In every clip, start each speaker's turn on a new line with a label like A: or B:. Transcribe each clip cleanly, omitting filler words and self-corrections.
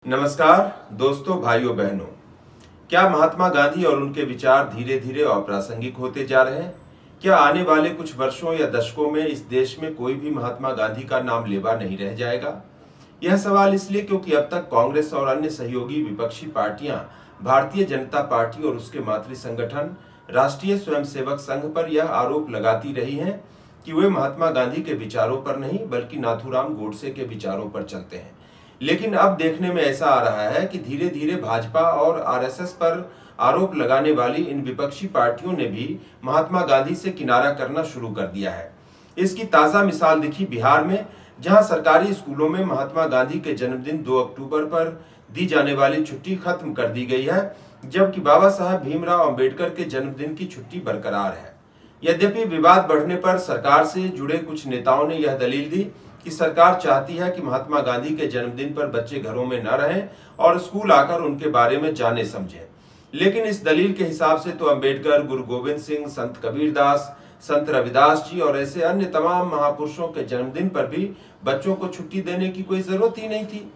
A: नमस्कार दोस्तों, भाइयों बहनों। क्या महात्मा गांधी और उनके विचार धीरे धीरे अप्रासंगिक होते जा रहे हैं? क्या आने वाले कुछ वर्षों या दशकों में इस देश में कोई भी महात्मा गांधी का नाम लेवा नहीं रह जाएगा? यह सवाल इसलिए क्योंकि अब तक कांग्रेस और अन्य सहयोगी विपक्षी पार्टियां भारतीय जनता पार्टी और उसके मातृ संगठन राष्ट्रीय स्वयंसेवक संघ पर यह आरोप लगाती रही हैं कि वे महात्मा गांधी के विचारों पर नहीं बल्कि नाथूराम गोडसे के विचारों पर चलते हैं। लेकिन अब देखने में ऐसा आ रहा है कि धीरे धीरे भाजपा और आरएसएस पर आरोप लगाने वाली इन विपक्षी पार्टियों ने भी महात्मा गांधी से किनारा करना शुरू कर दिया है। इसकी ताजा मिसाल दिखी बिहार में, जहां सरकारी स्कूलों में महात्मा गांधी के जन्मदिन 2 अक्टूबर पर दी जाने वाली छुट्टी खत्म कर दी गई है, जबकि बाबा साहब भीमराव अंबेडकर के जन्मदिन की छुट्टी बरकरार है। यद्यपि विवाद बढ़ने पर सरकार से जुड़े कुछ नेताओं ने यह दलील दी कि सरकार चाहती है कि महात्मा गांधी के जन्मदिन पर बच्चे घरों में न रहें और स्कूल आकर उनके बारे में जाने समझें। लेकिन इस दलील के हिसाब से तो अंबेडकर, गुरु गोविंद सिंह, संत कबीरदास, संत रविदास जी और ऐसे अन्य तमाम महापुरुषों के जन्मदिन पर भी बच्चों को छुट्टी देने की कोई जरूरत ही नहीं थी।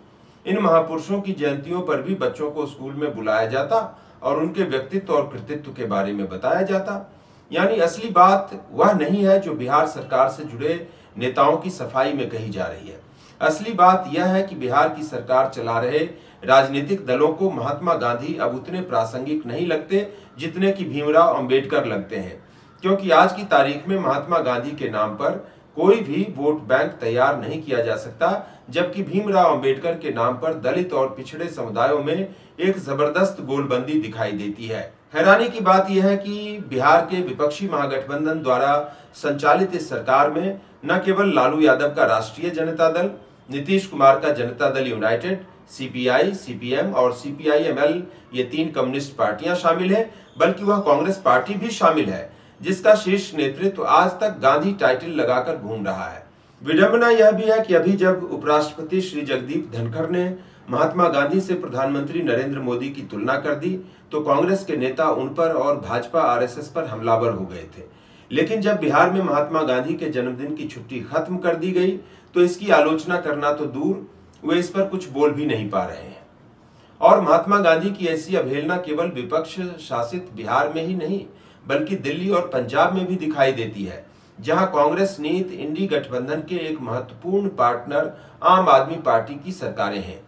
A: इन महापुरुषों की जयंतियों पर भी बच्चों को स्कूल में बुलाया जाता और उनके व्यक्तित्व और कृतित्व के बारे में बताया जाता। यानी असली बात वह नहीं है जो बिहार सरकार से जुड़े नेताओं की सफाई में कही जा रही है। असली बात यह है कि बिहार की सरकार चला रहे राजनीतिक दलों को महात्मा गांधी अब उतने प्रासंगिक नहीं लगते जितने कि भीमराव अंबेडकर लगते हैं, क्योंकि आज की तारीख में महात्मा गांधी के नाम पर कोई भी वोट बैंक तैयार नहीं किया जा सकता, जबकि भीमराव अंबेडकर के नाम पर दलित और पिछड़े समुदायों में एक जबरदस्त गोलबंदी दिखाई देती है। हैरानी की बात यह है कि बिहार के विपक्षी महागठबंधन द्वारा संचालित इस सरकार में न केवल लालू यादव का राष्ट्रीय जनता दल, नीतीश कुमार का Janata Dal United, CPI, CPM और सीपीआई-एमएल ये 3 कम्युनिस्ट पार्टियां शामिल हैं, बल्कि वह कांग्रेस पार्टी भी शामिल है, जिसका शीर्ष नेतृत्व आज तक गांधी टाइटल लगाकर घूम रहा है। विडंबना यह भी है कि अभी जब उपराष्ट्रपति श्री जगदीप धनखड़ ने महात्मा गांधी से प्रधानमंत्री नरेंद्र मोदी की तुलना कर दी, तो कांग्रेस के नेता उन पर और भाजपा आरएसएस पर हमलावर हो गए थे। लेकिन जब बिहार में महात्मा गांधी के जन्मदिन की छुट्टी खत्म कर दी गई, तो इसकी आलोचना करना तो दूर, वे इस पर कुछ बोल भी नहीं पा रहे हैं। और महात्मा गांधी की ऐसी अवहेलना केवल विपक्ष शासित बिहार में ही नहीं, बल्कि दिल्ली और पंजाब में भी दिखाई देती है, जहां कांग्रेस नीति इंडी गठबंधन के एक महत्वपूर्ण पार्टनर आम आदमी पार्टी की सरकारें हैं।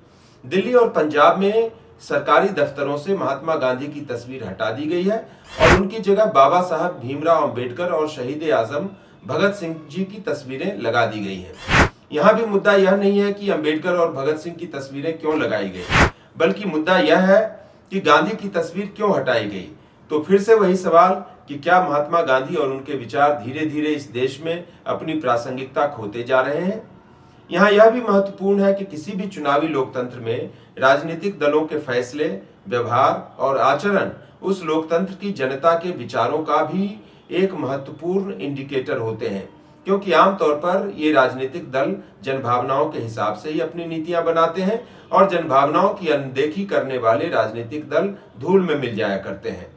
A: दिल्ली और पंजाब में सरकारी दफ्तरों से महात्मा गांधी की तस्वीर हटा दी गई है और उनकी जगह बाबा साहब भीमराव अंबेडकर और शहीद आजम भगत सिंह जी की तस्वीरें लगा दी गई हैं। यहाँ भी मुद्दा यह नहीं है कि अंबेडकर और भगत सिंह की तस्वीरें क्यों लगाई गई, बल्कि मुद्दा यह है कि गांधी की तस्वीर क्यों हटाई गई। तो फिर से वही सवाल कि क्या महात्मा गांधी और उनके विचार धीरे धीरे इस देश में अपनी प्रासंगिकता खोते जा रहे हैं? यहाँ यह भी महत्वपूर्ण है कि किसी भी चुनावी लोकतंत्र में राजनीतिक दलों के फैसले, व्यवहार और आचरण उस लोकतंत्र की जनता के विचारों का भी एक महत्वपूर्ण इंडिकेटर होते हैं, क्योंकि आमतौर पर ये राजनीतिक दल जनभावनाओं के हिसाब से ही अपनी नीतियां बनाते हैं और जनभावनाओं की अनदेखी करने वाले राजनीतिक दल धूल में मिल जाया करते हैं।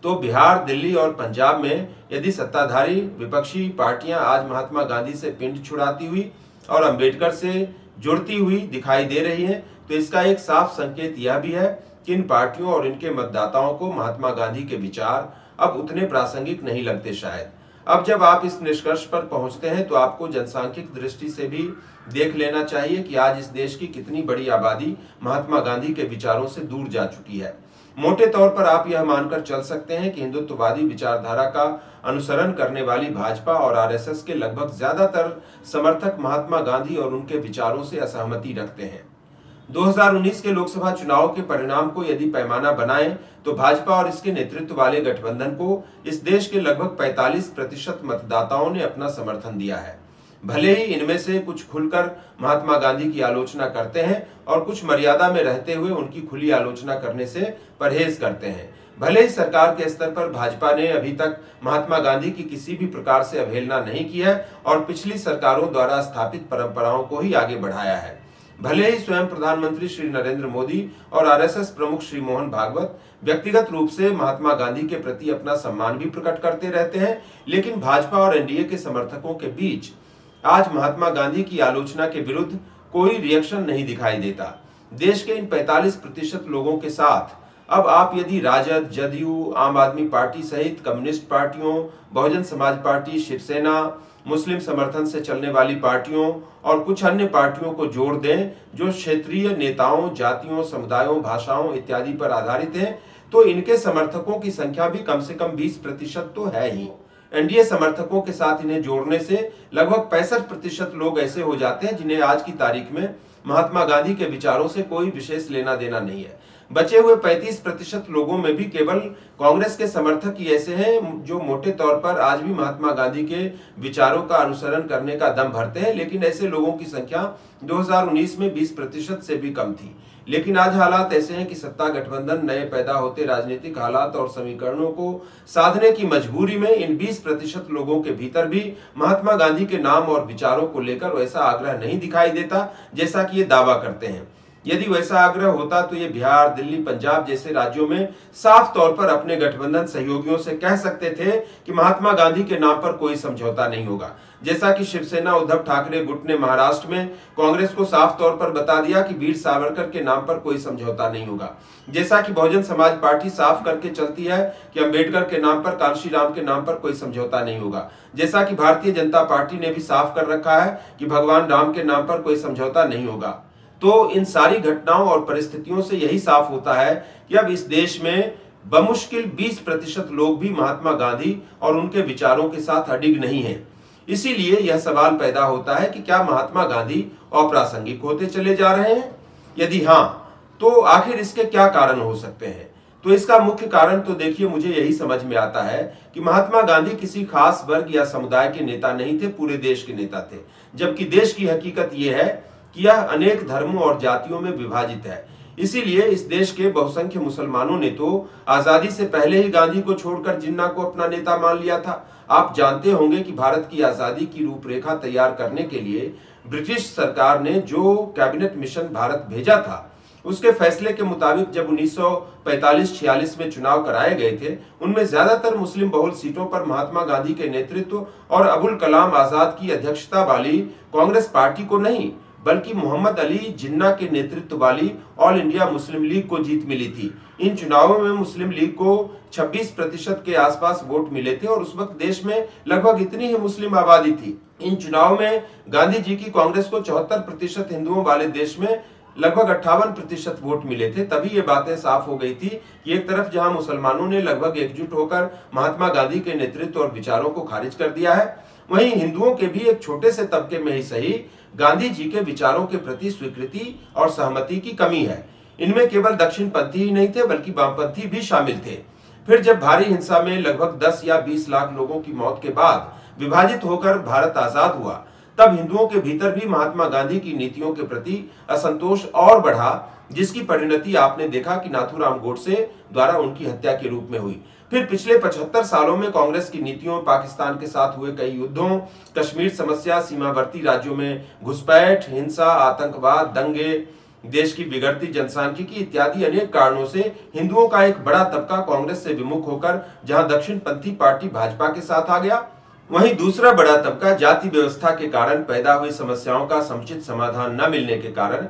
A: तो बिहार, दिल्ली और पंजाब में यदि सत्ताधारी विपक्षी पार्टियां आज महात्मा गांधी से पिंड छुड़ाती हुई और अंबेडकर से जुड़ती हुई दिखाई दे रही हैं, तो इसका एक साफ संकेत यह भी है कि इन पार्टियों और इनके मतदाताओं को महात्मा गांधी के विचार अब उतने प्रासंगिक नहीं लगते शायद। अब जब आप इस निष्कर्ष पर पहुंचते हैं, तो आपको जनसांख्यिक दृष्टि से भी देख लेना चाहिए कि आज इस देश की कितनी बड़ी आबादी महात्मा गांधी के विचारों से दूर जा चुकी है। मोटे तौर पर आप यह मानकर चल सकते हैं कि हिंदुत्ववादी विचारधारा का अनुसरण करने वाली भाजपा और आरएसएस के लगभग ज्यादातर समर्थक महात्मा गांधी और उनके विचारों से असहमति रखते हैं। 2019 के लोकसभा चुनाव के परिणाम को यदि पैमाना बनाएं, तो भाजपा और इसके नेतृत्व वाले गठबंधन को इस देश के लगभग 45% मतदाताओं ने अपना समर्थन दिया है। भले ही इनमें से कुछ खुलकर महात्मा गांधी की आलोचना करते हैं और कुछ मर्यादा में रहते हुए उनकी खुली आलोचना करने से परहेज करते हैं। भले ही सरकार के स्तर पर भाजपा ने अभी तक महात्मा गांधी की किसी भी प्रकार से अवहेलना नहीं की है और पिछली सरकारों द्वारा स्थापित परंपराओं को ही आगे बढ़ाया है। भले ही स्वयं प्रधानमंत्री श्री नरेंद्र मोदी और आरएसएस प्रमुख श्री मोहन भागवत व्यक्तिगत रूप से महात्मा गांधी के प्रति अपना सम्मान भी प्रकट करते रहते हैं, लेकिन भाजपा और एनडीए के समर्थकों के बीच आज महात्मा गांधी की आलोचना के विरुद्ध कोई रिएक्शन नहीं दिखाई देता। देश के इन 45% लोगों के साथ अब आप यदि राजद, जदयू, आम आदमी पार्टी सहित कम्युनिस्ट पार्टियों, बहुजन समाज पार्टी, शिवसेना, मुस्लिम समर्थन से चलने वाली पार्टियों और कुछ अन्य पार्टियों को जोड़ दें जो क्षेत्रीय नेताओं, जातियों, समुदायों, भाषाओं इत्यादि पर आधारित हैं, तो इनके समर्थकों की संख्या भी कम से कम 20% तो है ही। एनडीए समर्थकों के साथ इन्हें जोड़ने से लगभग 65% लोग ऐसे हो जाते हैं जिन्हें आज की तारीख में महात्मा गांधी के विचारों से कोई विशेष लेना देना नहीं है। बचे हुए 35% लोगों में भी केवल कांग्रेस के समर्थक ही ऐसे हैं जो मोटे तौर पर आज भी महात्मा गांधी के विचारों का अनुसरण करने का दम भरते हैं, लेकिन ऐसे लोगों की संख्या 2019 में 20% से भी कम थी। लेकिन आज हालात ऐसे हैं कि सत्ता गठबंधन, नए पैदा होते राजनीतिक हालात और समीकरणों को साधने की मजबूरी में इन 20% लोगों के भीतर भी महात्मा गांधी के नाम और विचारों को लेकर वैसा आग्रह नहीं दिखाई देता जैसा कि ये दावा करते हैं। यदि वैसा आग्रह होता तो ये बिहार, दिल्ली, पंजाब जैसे राज्यों में साफ तौर पर अपने गठबंधन सहयोगियों से कह सकते थे कि महात्मा गांधी के नाम पर कोई समझौता नहीं होगा। जैसा कि शिवसेना उद्धव ठाकरे गुट ने महाराष्ट्र में कांग्रेस को साफ तौर पर बता दिया कि वीर सावरकर के नाम पर कोई समझौता नहीं होगा। जैसा कि बहुजन समाज पार्टी साफ करके चलती है कि अंबेडकर के नाम पर, कांशी राम के नाम पर कोई समझौता नहीं होगा। जैसा कि भारतीय जनता पार्टी ने भी साफ कर रखा है कि भगवान राम के नाम पर कोई समझौता नहीं होगा। तो इन सारी घटनाओं और परिस्थितियों से यही साफ होता है कि अब इस देश में बमुश्किल 20% लोग भी महात्मा गांधी और उनके विचारों के साथ अडिग नहीं हैं। इसीलिए यह सवाल पैदा होता है कि क्या महात्मा गांधी अप्रासंगिक होते चले जा रहे हैं? यदि हां, तो आखिर इसके क्या कारण हो सकते हैं? तो इसका मुख्य कारण तो देखिए, मुझे यही समझ में आता है कि महात्मा गांधी किसी खास वर्ग या समुदाय के नेता नहीं थे, पूरे देश के नेता थे। जबकि देश की हकीकत यह है कि यह अनेक धर्मों और जातियों में विभाजित है। इसीलिए इस देश के बहुसंख्य मुसलमानों ने तो आजादी से पहले ही गांधी को छोड़कर जिन्ना को अपना नेता मान लिया था। आप जानते होंगे कि भारत की आजादी की रूपरेखा तैयार करने के लिए ब्रिटिश सरकार ने जो कैबिनेट मिशन भारत भेजा था, उसके फैसले के मुताबिक जब 1945-46 में चुनाव कराए गए थे, उनमें ज्यादातर मुस्लिम बहुल सीटों पर महात्मा गांधी के नेतृत्व और अबुल कलाम आजाद की अध्यक्षता वाली कांग्रेस पार्टी को नहीं, बल्कि मोहम्मद अली जिन्ना के नेतृत्व वाली ऑल इंडिया मुस्लिम लीग को जीत मिली थी। इन चुनावों में मुस्लिम लीग को 26% के आसपास वोट मिले थे और उस वक्त देश में लगभग इतनी ही मुस्लिम आबादी थी। इन चुनाव में गांधी जी की कांग्रेस को 74% हिंदुओं वाले देश में लगभग 58% वोट मिले थे। तभी ये बातें साफ हो गई थी कि एक तरफ जहां मुसलमानों ने लगभग एकजुट होकर महात्मा गांधी के नेतृत्व और विचारों को खारिज कर दिया है, वहीं हिंदुओं के भी एक छोटे से तबके में ही सही गांधी जी के विचारों के प्रति स्वीकृति और सहमति की कमी है। इनमें केवल दक्षिणपंथी ही नहीं थे, बल्कि वामपंथी भी शामिल थे। फिर जब भारी हिंसा में लगभग 10 या 20 लाख लोगों की मौत के बाद विभाजित होकर भारत आजाद हुआ, तब हिंदुओं के भीतर भी महात्मा गांधी की नीतियों के प्रति असंतोष और बढ़ा, जिसकी परिणति आपने देखा कि नाथूराम गोडसे द्वारा उनकी हत्या के रूप में हुई। फिर पिछले 75 सालों में कांग्रेस की नीतियों, पाकिस्तान के साथ हुए कई युद्धों, कश्मीर समस्या, सीमावर्ती राज्यों में घुसपैठ, हिंसा, आतंकवाद, दंगे, देश की बिगड़ती जनसांख्यिकी इत्यादि अनेक कारणों से हिंदुओं का एक बड़ा तबका कांग्रेस से विमुख होकर जहां दक्षिणपंथी पार्टी भाजपा के साथ आ गया, वहीं दूसरा बड़ा तबका जाति व्यवस्था के कारण पैदा हुई समस्याओं का समुचित समाधान न मिलने के कारण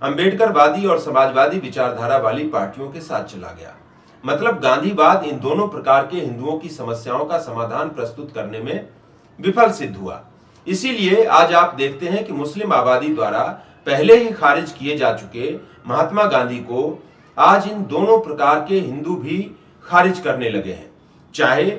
A: अंबेडकरवादी और समाजवादी विचारधारा वाली पार्टियों के साथ चला गया। मतलब गांधीवाद इन दोनों प्रकार के हिंदुओं की समस्याओं का समाधान प्रस्तुत करने में विफल सिद्ध हुआ। इसीलिए आज आप देखते हैं कि मुस्लिम आबादी द्वारा पहले ही खारिज किए जा चुके महात्मा गांधी को आज इन दोनों प्रकार के हिंदू भी खारिज करने लगे हैं। चाहे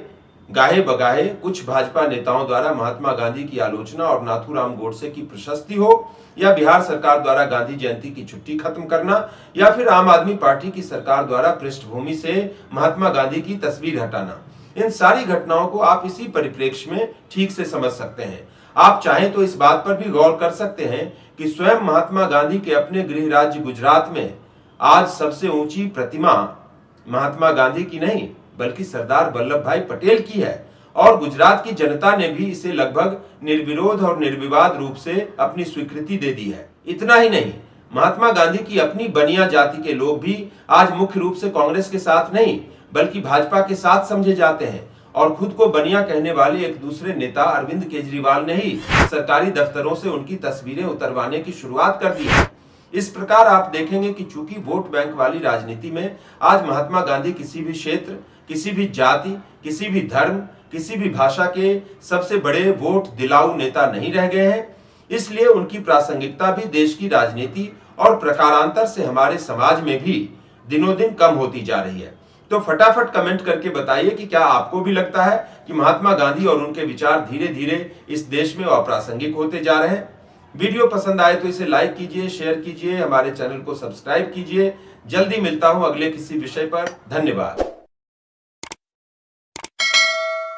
A: गाहे बगाहे कुछ भाजपा नेताओं द्वारा महात्मा गांधी की आलोचना और नाथूराम गोडसे की प्रशस्ति हो, या बिहार सरकार द्वारा गांधी जयंती की छुट्टी खत्म करना, या फिर आम आदमी पार्टी की सरकार द्वारा पृष्ठभूमि से महात्मा गांधी की तस्वीर हटाना। इन सारी घटनाओं को आप इसी परिप्रेक्ष्य में ठीक से समझ सकते हैं। आप चाहें तो इस बात पर भी गौर कर सकते हैं कि स्वयं महात्मा गांधी के अपने गृह राज्य गुजरात में आज सबसे ऊंची प्रतिमा महात्मा गांधी की नहीं, बल्कि सरदार वल्लभ भाई पटेल की है, और गुजरात की जनता ने भी इसे लगभग निर्विरोध और निर्विवाद रूप से अपनी स्वीकृति दे दी है। इतना ही नहीं, महात्मा गांधी की अपनी बनिया जाति के लोग भी आज मुख्य रूप से कांग्रेस के साथ नहीं, बल्कि भाजपा के साथ समझे जाते हैं, और खुद को बनिया कहने वाले एक दूसरे नेता अरविंद केजरीवाल ने ही सरकारी दफ्तरों से उनकी तस्वीरें उतरवाने की शुरुआत कर दी है। इस प्रकार आप देखेंगे कि चूंकि वोट बैंक वाली राजनीति में आज महात्मा गांधी किसी भी क्षेत्र, किसी भी जाति, किसी भी धर्म, किसी भी भाषा के सबसे बड़े वोट दिलाऊ नेता नहीं रह गए हैं, इसलिए उनकी प्रासंगिकता भी देश की राजनीति और प्रकारांतर से हमारे समाज में भी दिनों दिन कम होती जा रही है। तो फटाफट कमेंट करके बताइए कि क्या आपको भी लगता है कि महात्मा गांधी और उनके विचार धीरे धीरे इस देश में अप्रासंगिक होते जा रहे हैं। वीडियो पसंद आए तो इसे लाइक कीजिए, शेयर कीजिए, हमारे चैनल को सब्सक्राइब कीजिए। जल्दी मिलता हूं अगले किसी विषय पर। धन्यवाद।